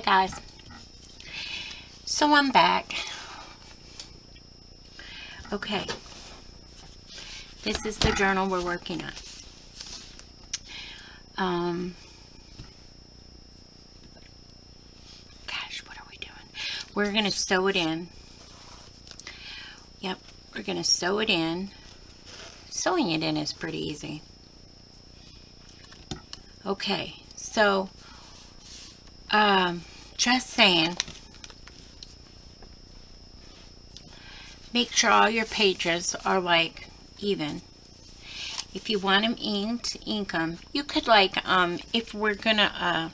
guys, so I'm back. Okay, this is the journal we're working on. Gosh, what are we doing? We're going to sew it in. Yep, we're going to sew it in. Sewing it in is pretty easy. Okay, so just saying, make sure all your pages are like even. If you want them inked, ink them. You could like, if we're gonna,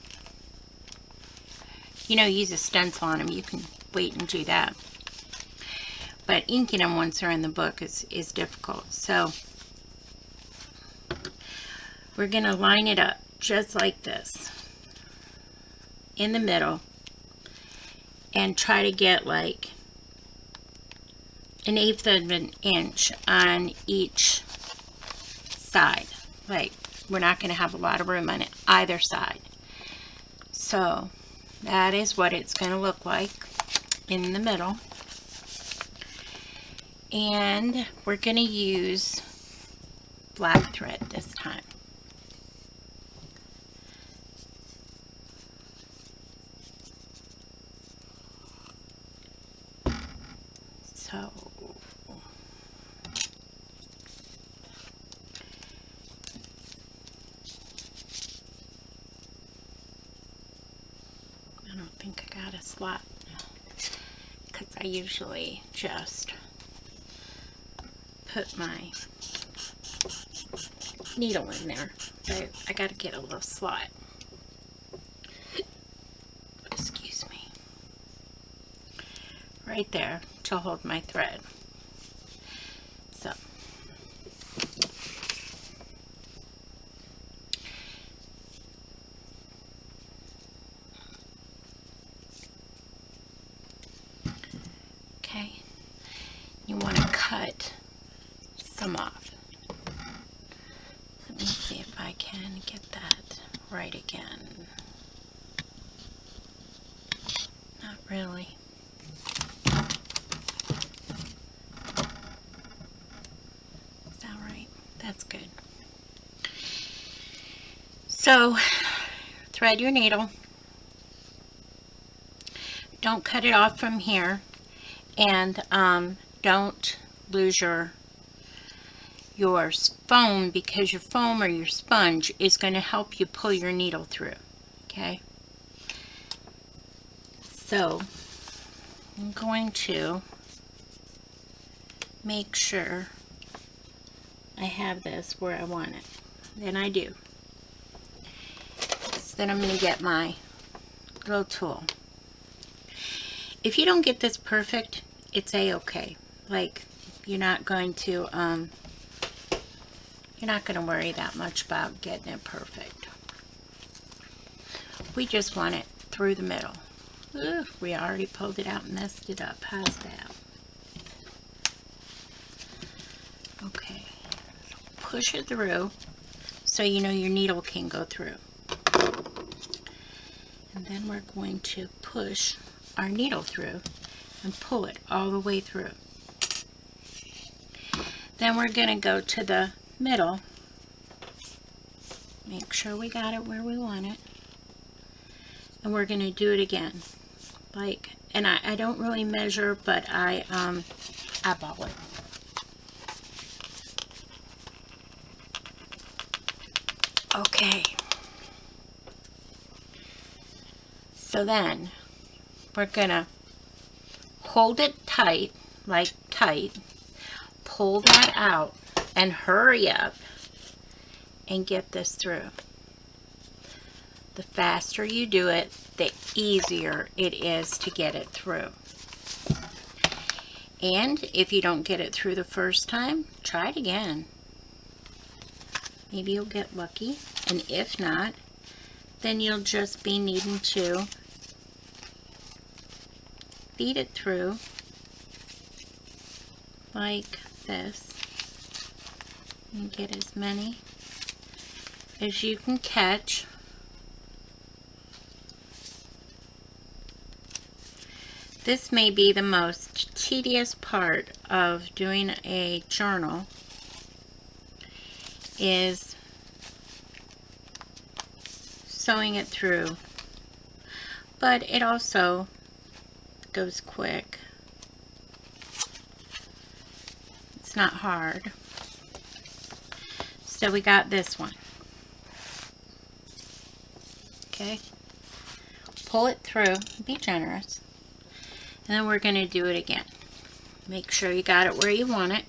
use a stencil on them, you can wait and do that. But inking them once they're in the book is difficult. So we're gonna line it up just like this in the middle and try to get like 1/8 of an inch on each side. Like, we're not going to have a lot of room on either side. So that is what it's going to look like in the middle. And we're going to use black thread this time. So I don't think I got a slot because I usually just put my needle in there. But I got to get a little slot. Excuse me. Right there to hold my thread. So okay, you want to cut some off. Let me see if I can get that right again. Not really. Is that right? That's good. So thread your needle. Don't cut it off from here, and don't lose your foam, because your foam or your sponge is going to help you pull your needle through. Okay, so I'm going to make sure I have this where I want it. Then I do. So then I'm going to get my little tool. If you don't get this perfect, it's a-okay. Like, you're not going to worry that much about getting it perfect. We just want it through the middle. Ooh, we already pulled it out and messed it up. How's that? Okay. Push it through so you know your needle can go through. And then we're going to push our needle through and pull it all the way through. Then we're going to go to the middle. Make sure we got it where we want it. And we're going to do it again. Like, and I don't really measure, but I eyeball it. Okay. So then we're going to hold it tight, like tight. Pull that out and hurry up and get this through. The faster you do it, the easier it is to get it through. And if you don't get it through the first time, try it again. Maybe you'll get lucky, and if not, then you'll just be needing to feed it through like this and get as many as you can catch. This may be the most tedious part of doing a journal, is sewing it through, but it also goes quick. It's not hard. So we got this one. Okay, pull it through, be generous, and then we're going to do it again. Make sure you got it where you want it,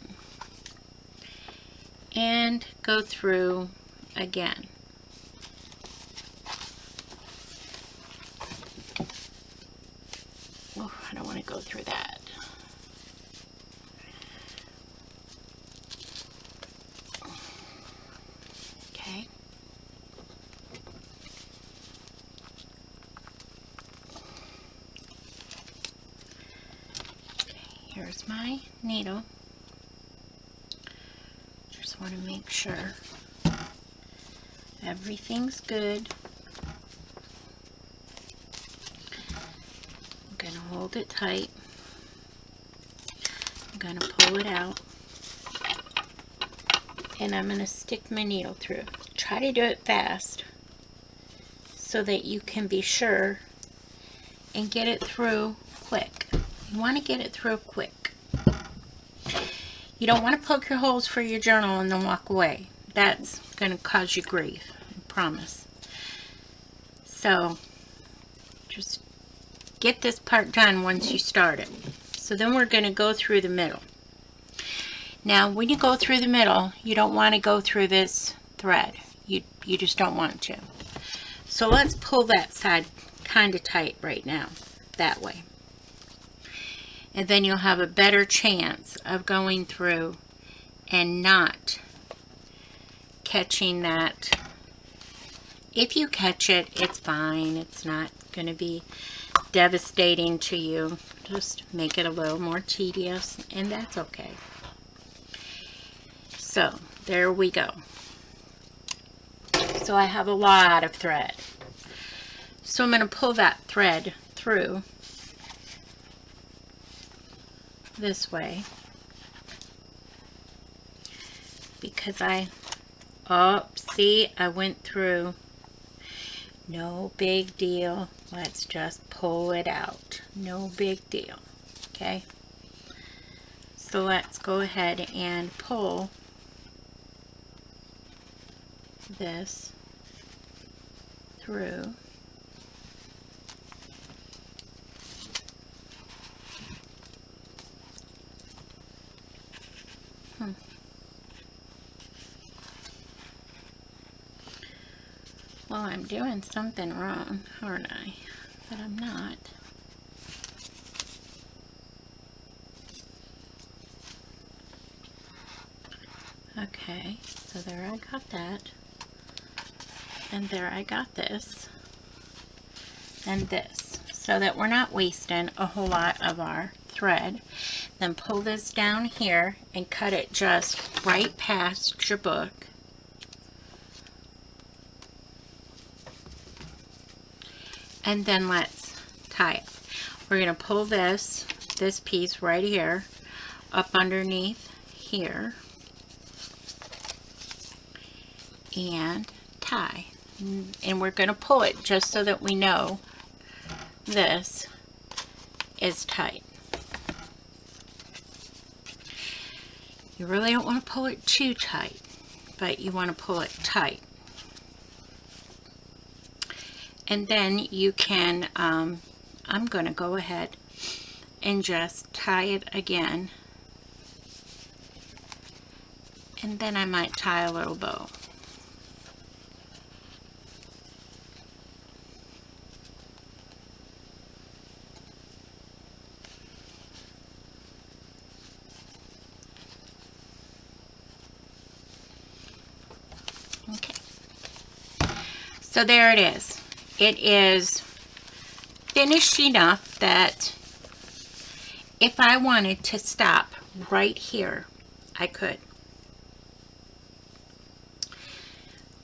and go through again. Oh, I don't want to go through that. Okay. Here's my needle. Just want to make sure everything's good. I'm going to hold it tight. I'm going to pull it out. And I'm going to stick my needle through. Try to do it fast so that you can be sure and get it through quick. You want to get it through quick. You don't want to poke your holes for your journal and then walk away. That's going to cause you grief, I promise. So just get this part done once you start it. So then we're going to go through the middle. Now when you go through the middle, you don't want to go through this thread. You just don't want to. So let's pull that side kind of tight right now, that way. And then you'll have a better chance of going through and not catching that. If you catch it, it's fine. It's not going to be devastating to you. Just make it a little more tedious, and that's okay. So there we go. So I have a lot of thread. So I'm going to pull that thread through this way, because see, I went through. No big deal. Let's just pull it out. No big deal. Okay. So let's go ahead and pull this through. Well, I'm doing something wrong, aren't I? But I'm not. Okay, so there I got that. And there I got this. And this. So that we're not wasting a whole lot of our thread. Then pull this down here and cut it just right past your book. And then let's tie it. We're going to pull this piece right here up underneath here and tie. And we're going to pull it just so that we know this is tight. You really don't want to pull it too tight, but you want to pull it tight. And then you can, I'm going to go ahead and just tie it again. And then I might tie a little bow. Okay. So there it is. It is finished enough that if I wanted to stop right here, I could.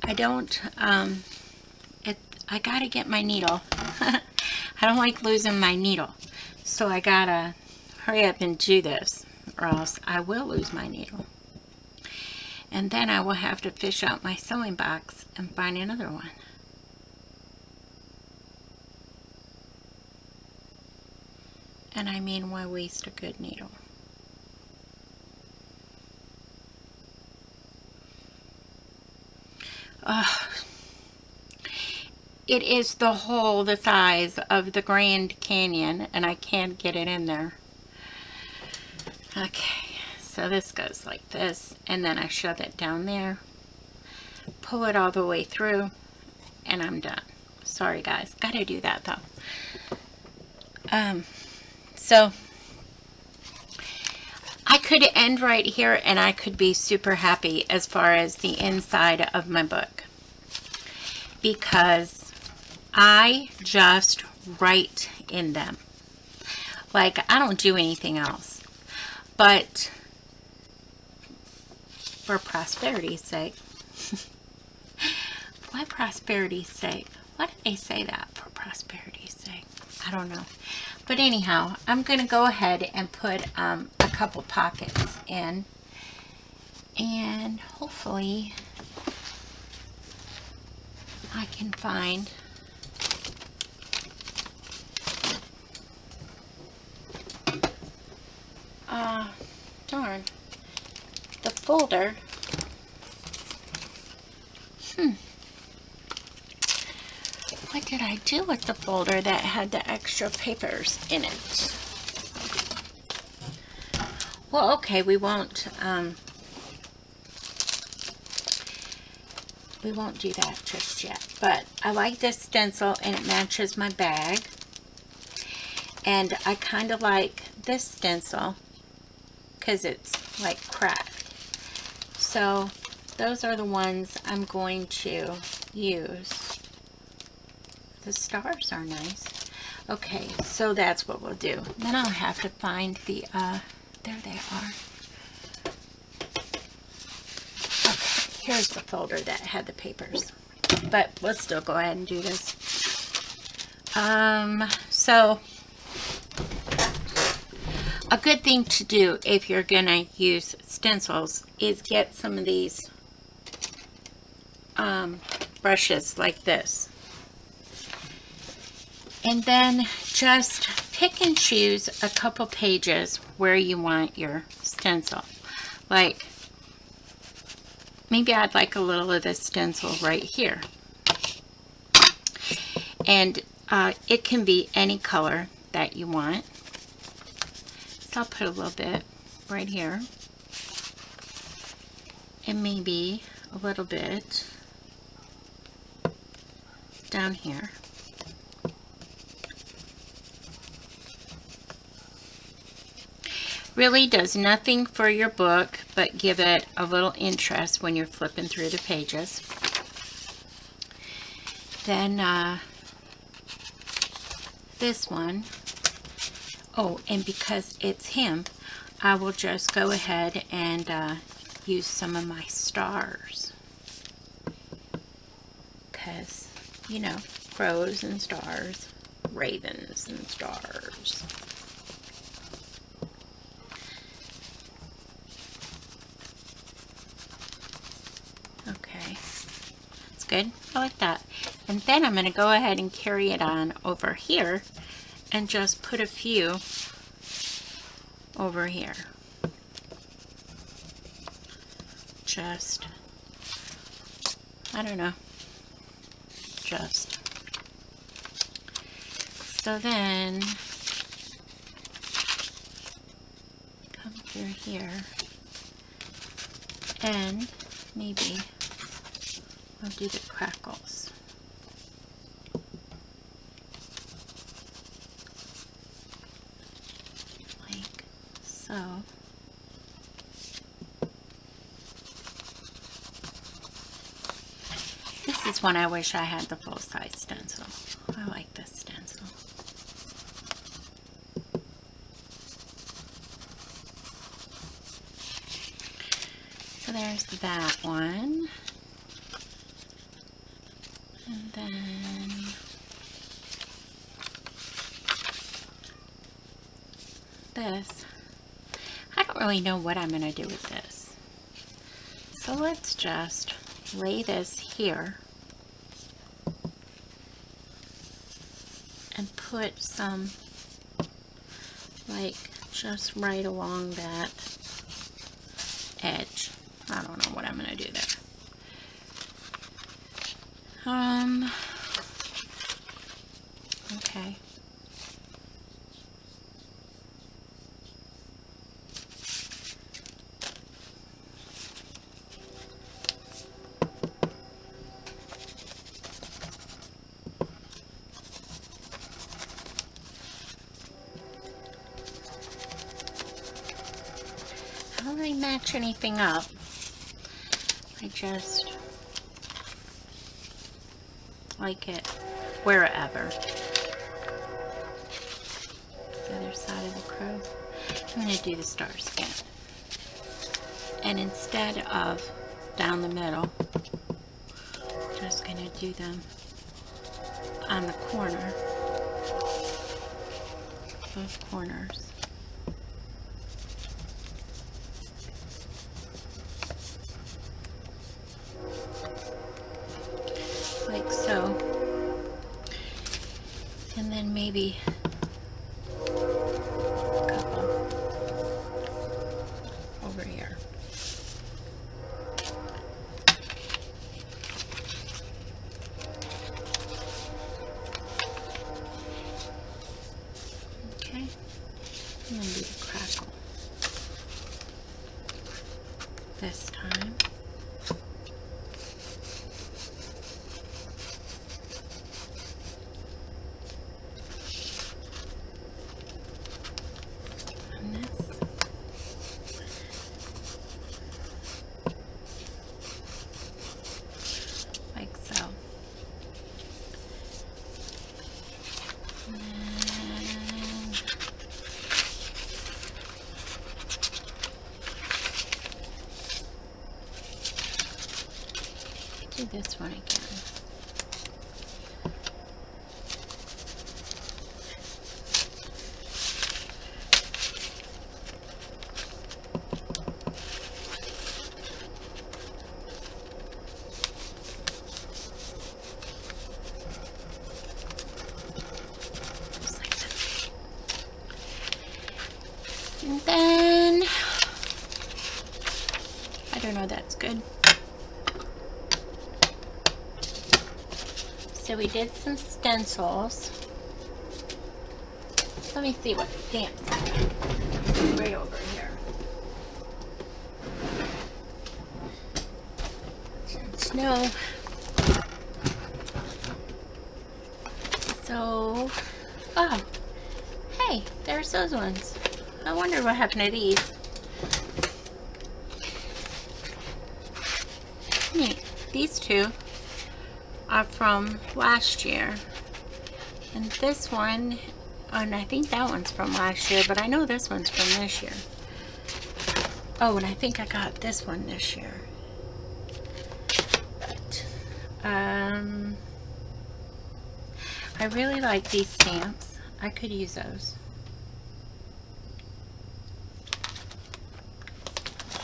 I don't, I gotta get my needle. I don't like losing my needle. So I gotta hurry up and do this, or else I will lose my needle. And then I will have to fish out my sewing box and find another one. And I mean, why waste a good needle? It is the hole the size of the Grand Canyon, and I can't get it in there. Okay, so this goes like this, and then I shove it down there, pull it all the way through, and I'm done. Sorry guys, gotta do that though. So I could end right here and I could be super happy as far as the inside of my book, because I just write in them. Like, I don't do anything else. But for prosperity's sake. Why prosperity's sake? Why did they say that, for prosperity's sake? I don't know. But anyhow, I'm going to go ahead and put a couple pockets in. And hopefully I can find darn, the folder. What did I do with the folder that had the extra papers in it? Well, okay, we won't do that just yet. But I like this stencil and it matches my bag. And I kind of like this stencil because it's like cracked. So those are the ones I'm going to use. The stars are nice. Okay, so that's what we'll do. Then I'll have to find the, there they are. Okay, here's the folder that had the papers. But let's still go ahead and do this. So a good thing to do if you're gonna use stencils is get some of these brushes like this. And then just pick and choose a couple pages where you want your stencil. Like, maybe I'd like a little of this stencil right here. And it can be any color that you want. So I'll put a little bit right here. And maybe a little bit down here. Really does nothing for your book but give it a little interest when you're flipping through the pages. Then this one, oh, and because it's him, I will just go ahead and use some of my stars, because, you know, crows and stars, ravens and stars. Okay, that's good. I like that. And then I'm going to go ahead and carry it on over here and just put a few over here. Just, I don't know, just. So then, come through here, and maybe I'll do the crackles. Like so. This is one I wish I had the full-size stencil. I like this stencil. So there's that one. And then this. I don't really know what I'm going to do with this. So let's just lay this here and put some, like, just right along that edge. I don't know what I'm going to do there. Okay. I don't really match anything up. I just like it wherever. The other side of the crow. I'm going to do the stars again. And instead of down the middle, I'm just going to do them on the corner, both corners. Like so. And then maybe a couple over here. Okay. And then do the crackle this time. Do this one again. Just like that. And then, I don't know, that's good. So we did some stencils. Let me see what stamps I got. Right over here. Snow. So, oh, hey, there's those ones. I wonder what happened to these. Neat. These two are from last year, and this one, and I think that one's from last year, but I know this one's from this year. Oh, and I think I got this one this year. But I really like these stamps. I could use those.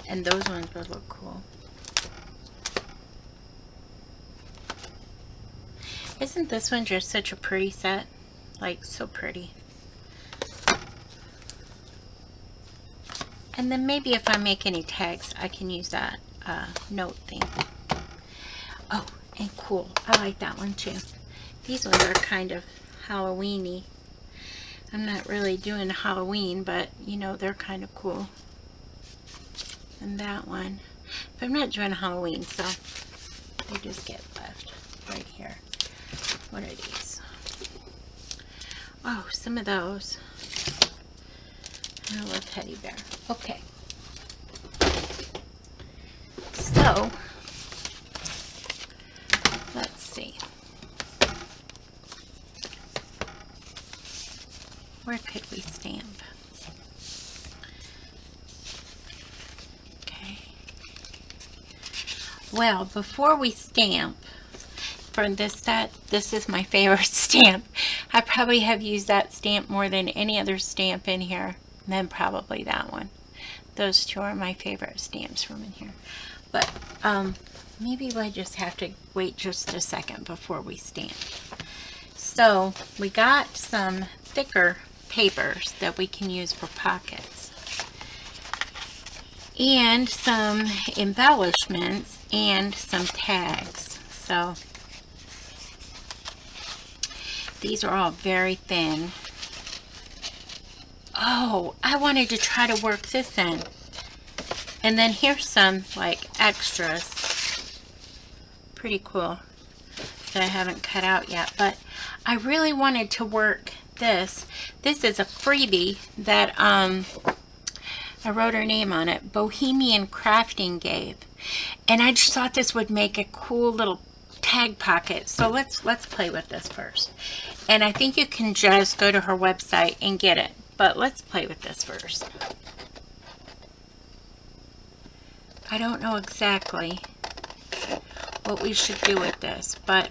And those ones would look cool. Isn't this one just such a pretty set? Like, so pretty. And then maybe if I make any tags, I can use that note thing. Oh, and cool. I like that one too. These ones are kind of Halloween-y. I'm not really doing Halloween, but you know, they're kind of cool. And that one. But I'm not doing Halloween, so they just get left right here. What are these? Oh, some of those. I love teddy bear. Okay. So, let's see. Where could we stamp? Okay. Well, before we stamp, for this set, this is my favorite stamp. I probably have used that stamp more than any other stamp in here. then probably that one. Those two are my favorite stamps from in here. But maybe I just have to wait just a second before we stamp. So we got some thicker papers that we can use for pockets, and some embellishments and some tags. So these are all very thin. Oh, I wanted to try to work this in. And then here's some like extras. Pretty cool that I haven't cut out yet. But I really wanted to work this. This is a freebie that I wrote her name on it. Bohemian Crafting gave. And I just thought this would make a cool little tag pocket. So let's play with this first. And I think you can just go to her website and get it. But let's play with this first. I don't know exactly what we should do with this, but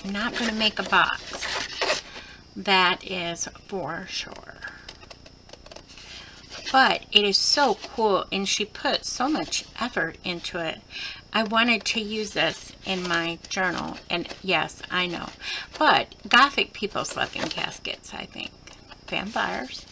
I'm not going to make a box. That is for sure. But it is so cool, and she put so much effort into it. I wanted to use this in my journal, and yes, I know. But Gothic people slept in caskets, I think. Vampires.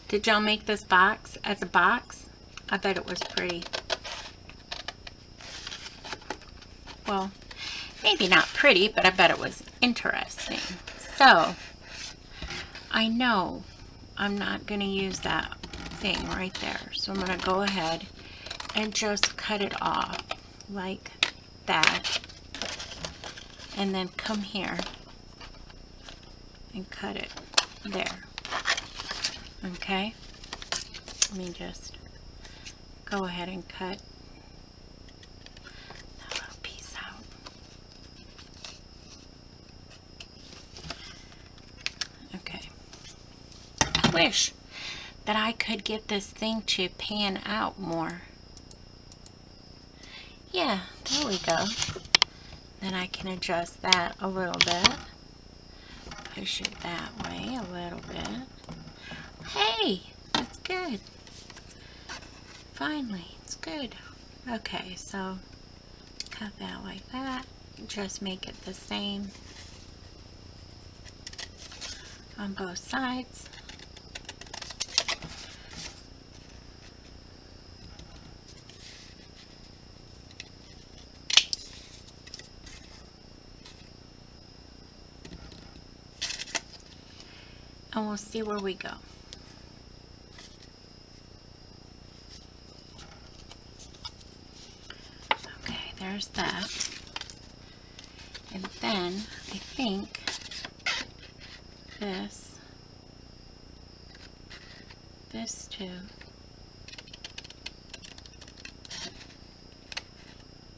Did y'all make this box as a box? I bet it was pretty. Well, maybe not pretty, but I bet it was interesting. So, I know I'm not going to use that thing right there. So I'm going to go ahead and just cut it off like that. And then come here and cut it there. Okay? Let me just go ahead and cut that little piece out. Okay. I wish that I could get this thing to pan out more. Yeah, there we go. Then I can adjust that a little bit. Push it that way a little bit. Hey, that's good. Finally, it's good. Okay, so cut that like that. Just make it the same on both sides. And we'll see where we go. Okay, there's that. And then I think this too.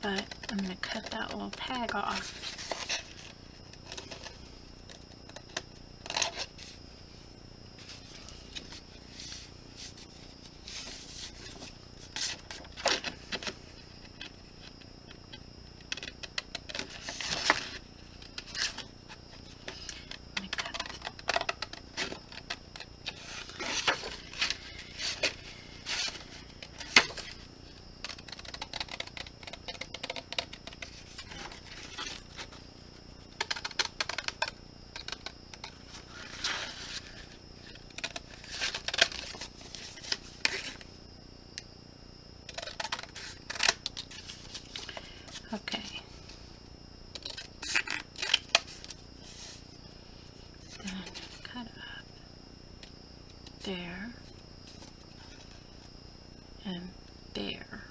But I'm going to cut that little tag off. Okay. Then cut up there and there.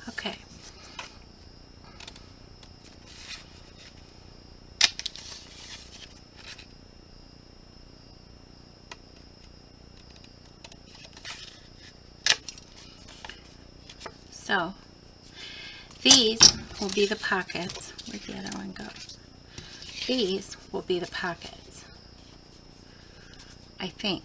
Okay. So these will be the pockets. Where'd the other one go? These will be the pockets, I think.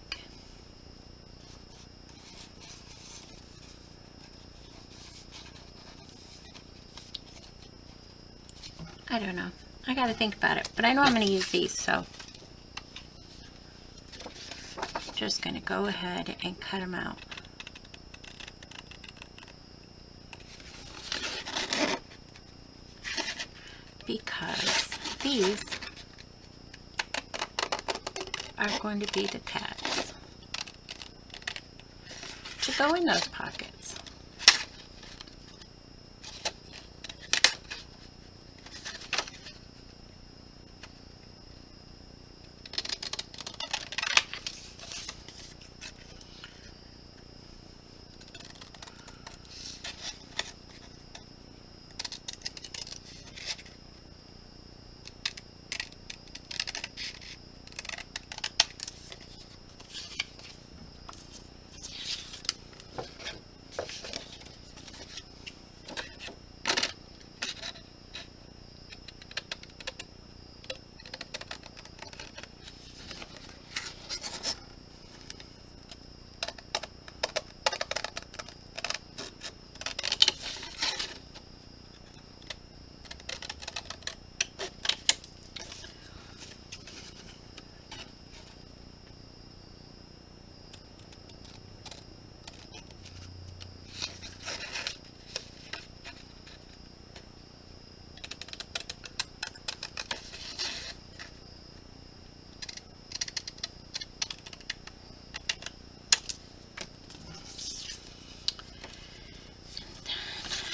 I don't know. I gotta think about it. But I know I'm gonna use these, so I'm just gonna go ahead and cut them out. Because these are going to be the tags to go in those pockets.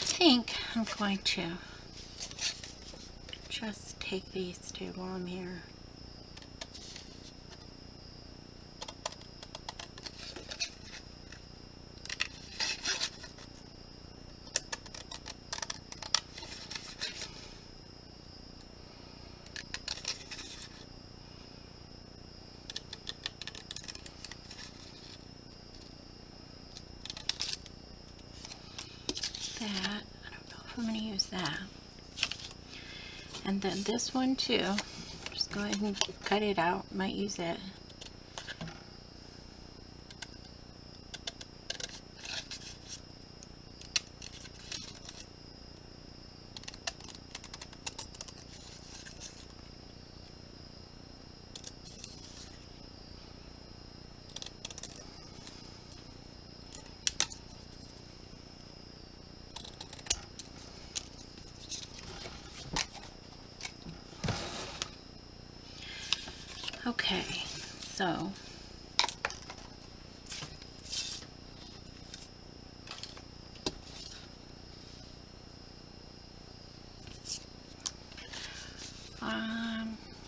I think I'm going to just take these two while I'm here. That, I don't know if I'm going to use that. And then this one too, just go ahead and cut it out, might use it. Okay, so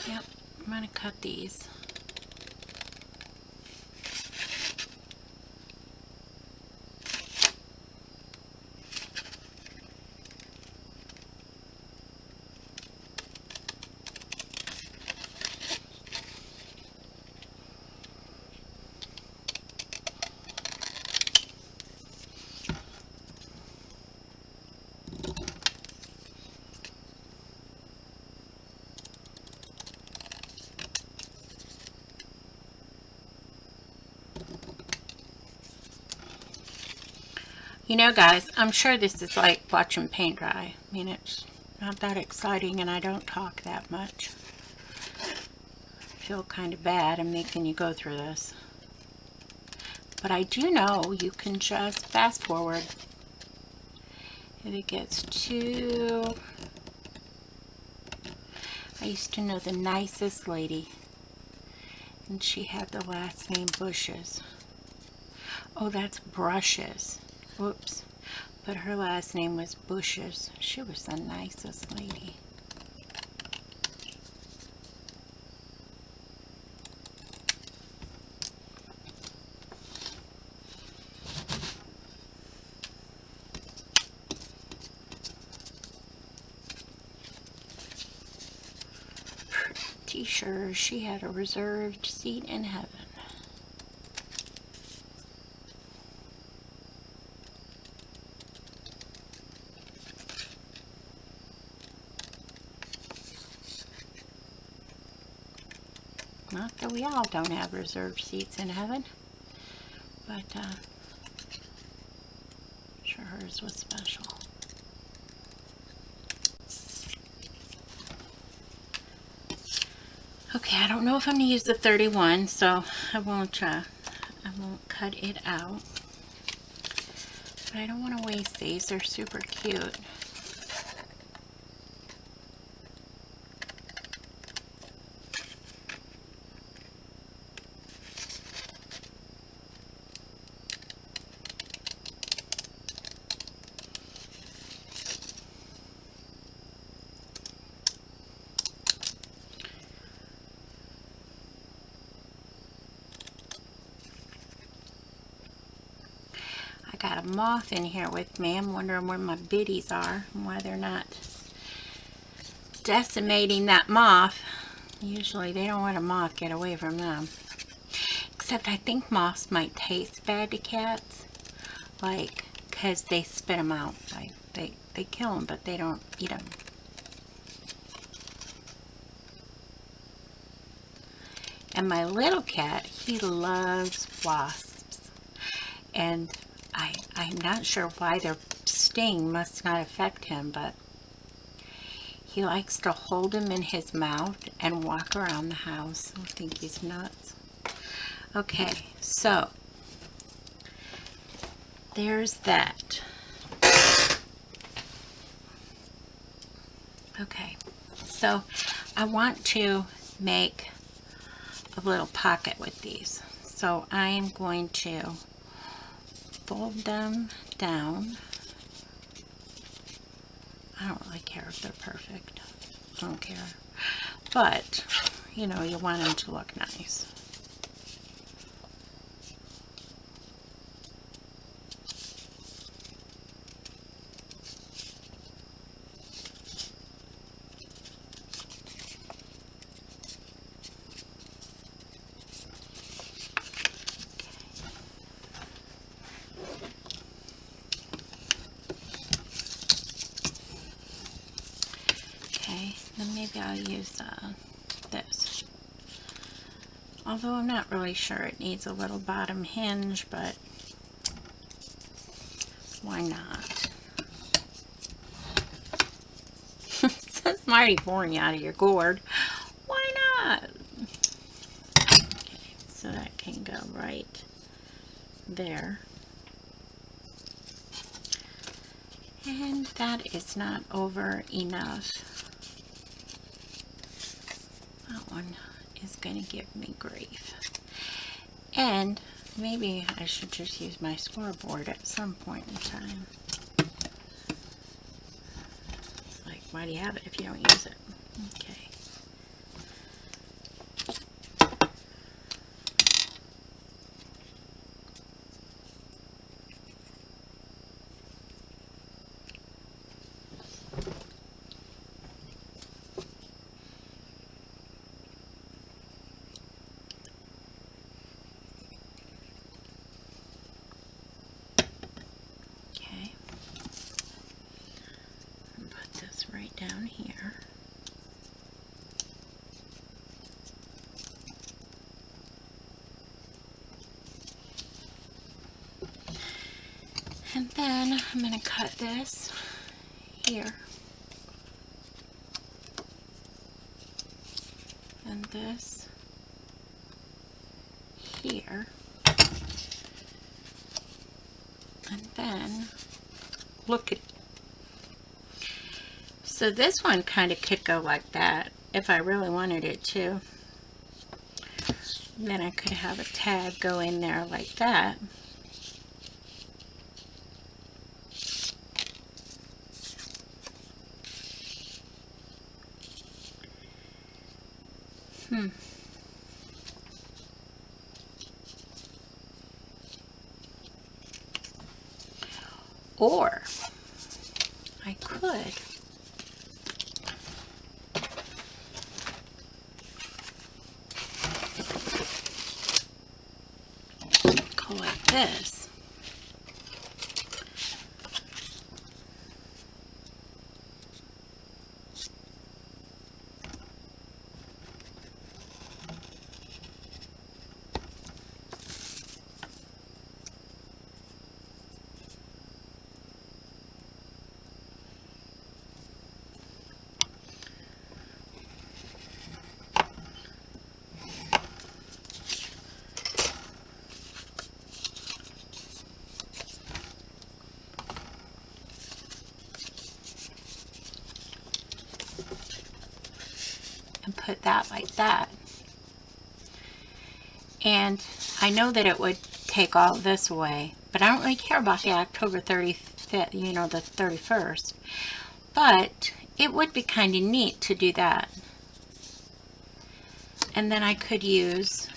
yep, I'm gonna cut these. You know, guys, I'm sure this is like watching paint dry. I mean, it's not that exciting and I don't talk that much. I feel kind of bad I'm making you go through this. But I do know you can just fast forward if it gets too... I used to know the nicest lady, and she had the last name Bushes. Oh, that's Brushes. Whoops. But her last name was Bushes. She was the nicest lady. Pretty sure she had a reserved seat in heaven. Not that we all don't have reserved seats in heaven, but sure hers was special. Okay, I don't know if I'm going to use the 31, so I won't cut it out. But I don't want to waste these. They're super cute. I got a moth in here with me. I'm wondering where my biddies are and why they're not decimating that moth. Usually they don't want a moth, get away from them. Except I think moths might taste bad to cats, like, because they spit them out. Like, they kill them, but they don't eat them. And my little cat, he loves wasps. And I'm not sure why their sting must not affect him, but he likes to hold him in his mouth and walk around the house. I think he's nuts. Okay, so there's that. Okay, so I want to make a little pocket with these. So I'm going to fold them down. I don't really care if they're perfect. I don't care. But, you know, you want them to look nice. Okay, then maybe I'll use this. Although I'm not really sure it needs a little bottom hinge, but why not? It says Marty pouring you out of your gourd. Why not? Okay, so that can go right there. And that is not over enough. That one is going to give me grief. And maybe I should just use my scoreboard at some point in time. Like, why do you have it if you don't use it? Okay. Right down here. And then I'm going to cut this here. And this here. And then look at. So this one kind of could go like that if I really wanted it to. Then I could have a tag go in there like that. Or I could go like this. that like that. And I know that it would take all this away, but I don't really care about the October 35th, you know, the 31st. But it would be kind of neat to do that. And then I could use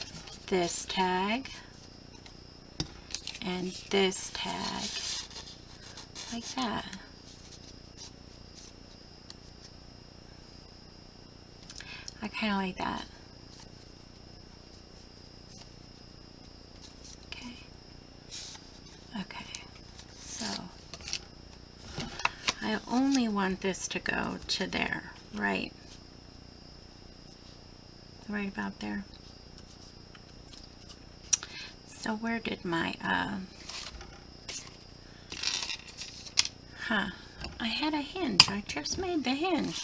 this tag and this tag like that. I kind of like that. Okay. Okay. So I only want this to go to there, right? Right about there. So where did my, I had a hinge. I just made the hinge.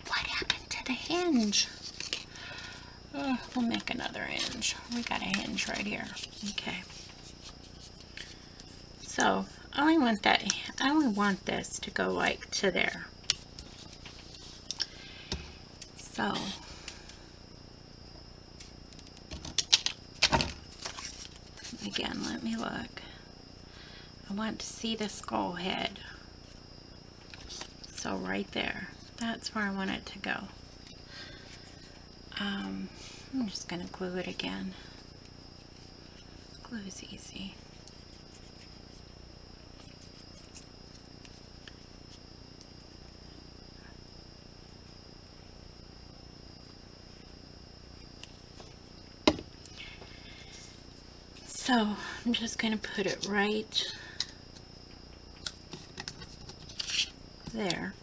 What happened to the hinge? We'll make another hinge. We got a hinge right here. Okay. So I only want this to go like to there. So again, let me look. I want to see the skull head. So right there, that's where I want it to go. I'm just going to glue it again. Glue is easy. So I'm just going to put it right there.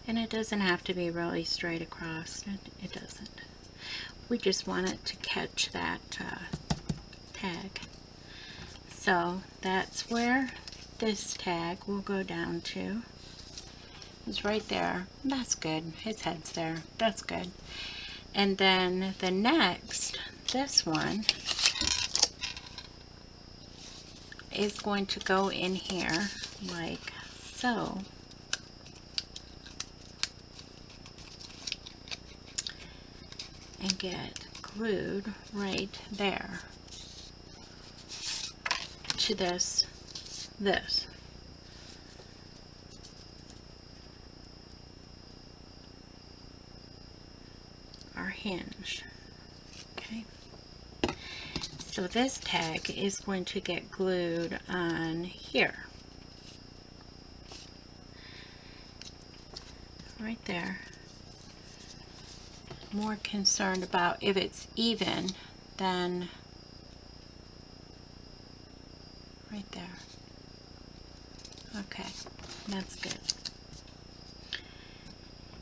And it doesn't have to be really straight across. It doesn't. We just want it to catch that tag. So that's where this tag will go down to. It's right there. That's good. His head's there. That's good. And then the next, this one, is going to go in here like so. And get glued right there to this. Our hinge. Okay. So this tag is going to get glued on here. Right there. More concerned about if it's even than right there. Okay, that's good.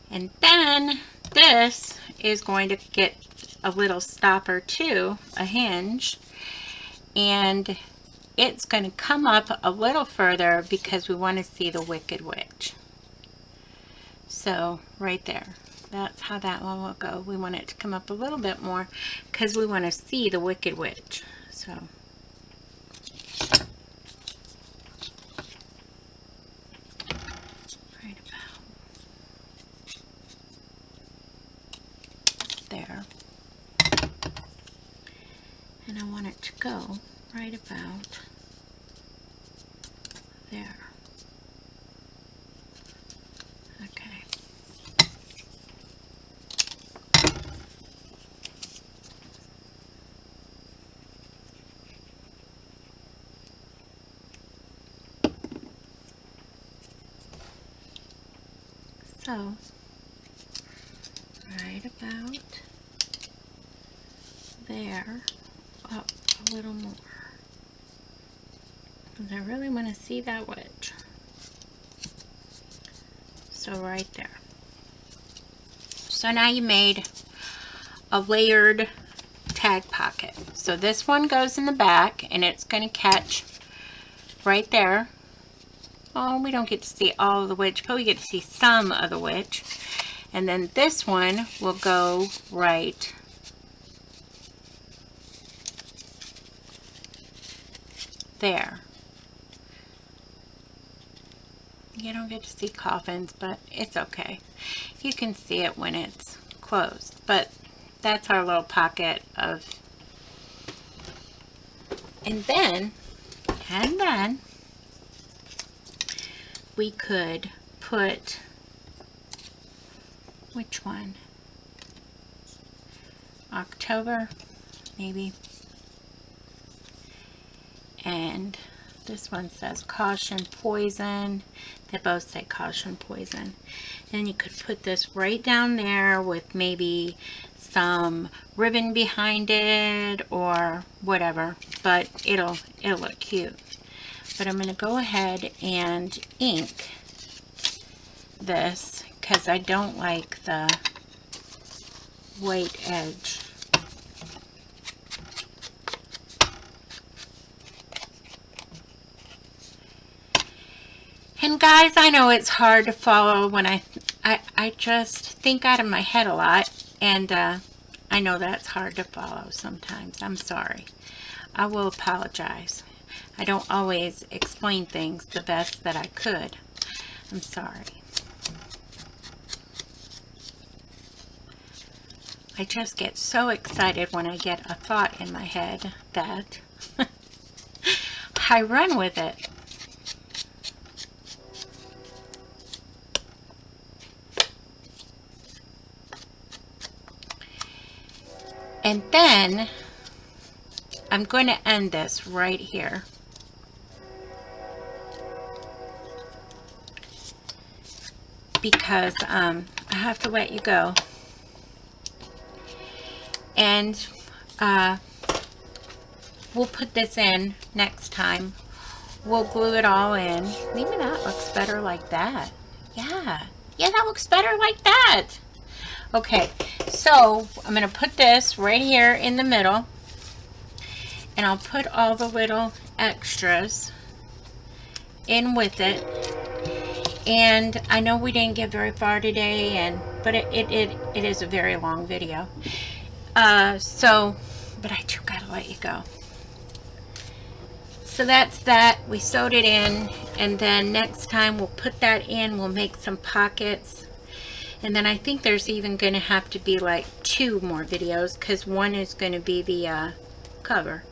And then this is going to get a little stopper too, a hinge, and it's going to come up a little further because we want to see the Wicked Witch. So right there. That's how that one will go. We want it to come up a little bit more because we want to see the Wicked Witch. So right about there. And I want it to go right about there. Okay. So, right about there, up a little more. Because I really want to see that witch. So right there. So now you made a layered tag pocket. So this one goes in the back and it's going to catch right there. Oh, we don't get to see all of the witch, but we get to see some of the witch. And then this one will go right there. You don't get to see coffins, but it's okay. You can see it when it's closed. But that's our little pocket of... And then we could put... Which one? October, maybe. And this one says caution, poison. They both say caution, poison. And you could put this right down there with maybe some ribbon behind it or whatever, but it'll look cute. But I'm going to go ahead and ink this because I don't like the white edge. And guys, I know it's hard to follow when I just think out of my head a lot, and I know that's hard to follow sometimes. I'm sorry. I will apologize. I don't always explain things the best that I could. I'm sorry. I just get so excited when I get a thought in my head that I run with it. And then I'm going to end this right here. Because I have to let you go. And we'll put this in next time. We'll glue it all in. Maybe that looks better like that. Yeah, that looks better like that. Okay, so I'm going to put this right here in the middle. And I'll put all the little extras in with it. And I know we didn't get very far today, but it is a very long video. But I do gotta let you go. So that's that. We sewed it in, and then next time we'll put that in. We'll make some pockets, and then I think there's even going to have to be like 2 more videos because one is going to be the cover,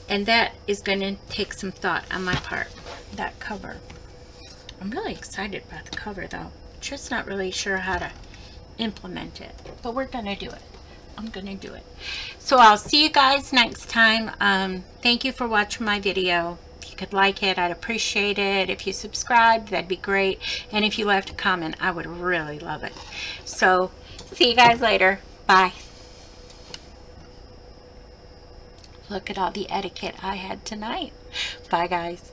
and that is going to take some thought on my part. That cover. I'm really excited about the cover though. Just not really sure how to implement it, but we're gonna do it. I'm gonna do it. So I'll see you guys next time. Thank you for watching my video. If you could like it, I'd appreciate it. If you subscribed, that'd be great. And if you left a comment, I would really love it. So see you guys later. Bye. Look at all the etiquette I had tonight. Bye guys.